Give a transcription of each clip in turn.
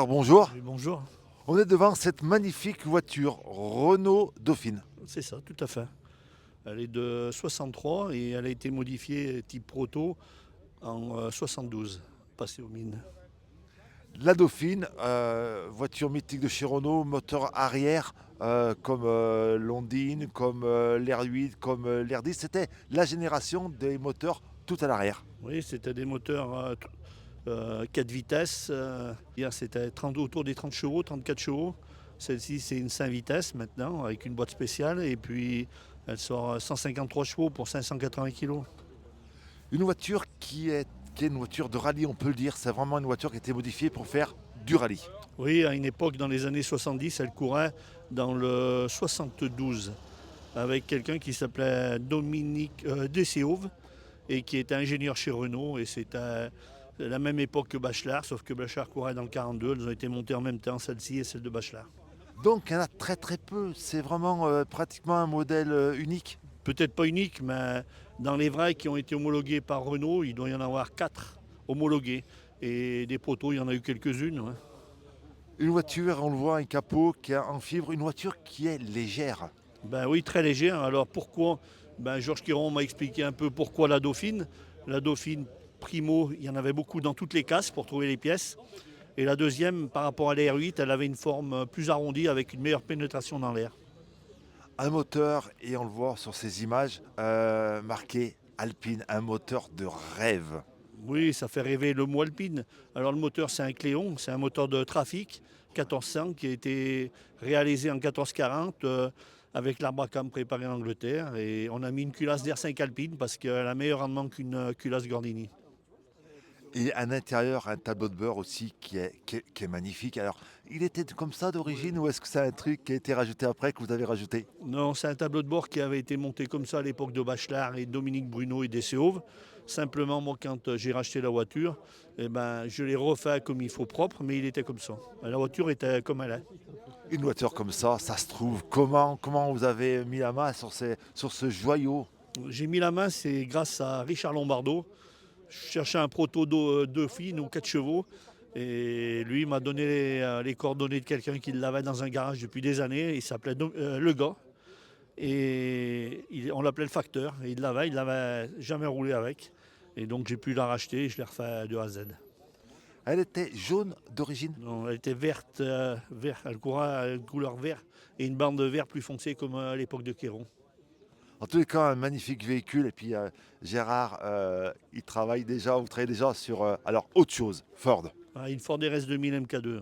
Gérard, bonjour. Oui, bonjour, On est devant cette magnifique voiture Renault Dauphine. c'est ça, tout à fait. Elle est de 63 et elle a été modifiée type proto en 72, passée aux mines. La Dauphine, voiture mythique de chez Renault, moteur arrière comme l'Ondine, comme l'R8, comme l'R10. C'était la génération des moteurs tout à l'arrière. Oui, c'était des moteurs 4 vitesses. Hier, c'était autour des 30 chevaux, 34 chevaux. Celle-ci, c'est une 5 vitesses maintenant, avec une boîte spéciale. Et puis, elle sort 153 chevaux pour 580 kilos. Une voiture qui est une voiture de rallye, on peut le dire. C'est vraiment une voiture qui a été modifiée pour faire du rallye. Oui, à une époque, dans les années 70, elle courait dans le 72 avec quelqu'un qui s'appelait Dominique Desséauve et qui était ingénieur chez Renault. Et c'était la même époque que Bachelard, sauf que Bachelard courait dans le 42. Elles ont été montées en même temps, celle-ci et celle de Bachelard. Donc il y en a très très peu. C'est vraiment pratiquement un modèle unique. Peut-être pas unique, mais dans les vrais qui ont été homologués par Renault, il doit y en avoir 4 homologués. Et des protos, il y en a eu quelques-unes. Ouais. Une voiture, on le voit, un capot qui est en fibre, une voiture qui est légère. Ben oui, très légère. Alors pourquoi? Georges Quiron m'a expliqué un peu pourquoi la Dauphine. La Dauphine Primo, il y en avait beaucoup dans toutes les casses pour trouver les pièces. Et la deuxième, par rapport à la R8, elle avait une forme plus arrondie avec une meilleure pénétration dans l'air. Un moteur, et on le voit sur ces images, marqué Alpine, un moteur de rêve. Oui, ça fait rêver le mot Alpine. Alors le moteur, c'est un Cléon, c'est un moteur de trafic 1400 qui a été réalisé en 1440 avec l'arbre à cam préparé en Angleterre. Et on a mis une culasse d'R5 Alpine parce qu'elle a meilleur rendement qu'une culasse Gordini. Et à l'intérieur, un tableau de bord aussi qui est magnifique. Alors, il était comme ça d'origine ou est-ce que c'est un truc qui a été rajouté après, que vous avez rajouté? Non, c'est un tableau de bord qui avait été monté comme ça à l'époque de Bachelard et Dominique Bruno et Desséauve. Simplement, moi, quand j'ai racheté la voiture, je l'ai refait comme il faut propre, mais il était comme ça. La voiture était comme elle est. Une voiture comme ça se trouve comment vous avez mis la main sur ce joyau? J'ai mis la main, c'est grâce à Richard Lombardo. Je cherchais un proto Dauphine ou 4 chevaux. Et lui m'a donné les coordonnées de quelqu'un qui l'avait dans un garage depuis des années. Il s'appelait Le Gars. Et on l'appelait le facteur. Et il l'avait jamais roulé avec. Et donc j'ai pu la racheter et je l'ai refait de A à Z. Elle était jaune d'origine. Non, elle était verte, elle courait à une couleur vert et une bande de vert plus foncée comme à l'époque de Kéron. En tous les cas, un magnifique véhicule. Et puis Gérard, il travaille déjà, vous travaillez déjà sur alors autre chose, Ford. Ah, une Ford RS 2000 MK2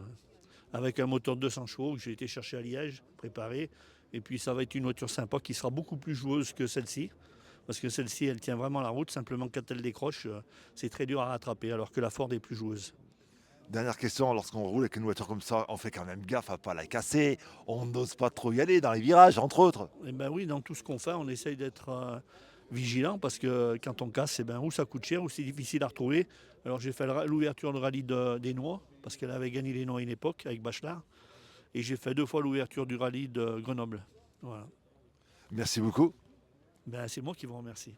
avec un moteur de 200 chevaux que j'ai été chercher à Liège, préparé. Et puis ça va être une voiture sympa qui sera beaucoup plus joueuse que celle-ci. Parce que celle-ci, elle tient vraiment la route. Simplement, quand elle décroche, c'est très dur à rattraper, alors que la Ford est plus joueuse. Dernière question, lorsqu'on roule avec une voiture comme ça, on fait quand même gaffe à pas la casser. On n'ose pas trop y aller dans les virages, entre autres. Eh ben oui, dans tout ce qu'on fait, on essaye d'être vigilant parce que quand on casse, eh ben, ou ça coûte cher ou c'est difficile à retrouver. Alors j'ai fait l'ouverture de rallye des Noix parce qu'elle avait gagné les Noix à une époque avec Bachelard. Et j'ai fait 2 fois l'ouverture du rallye de Grenoble. Voilà. Merci beaucoup. C'est moi qui vous remercie.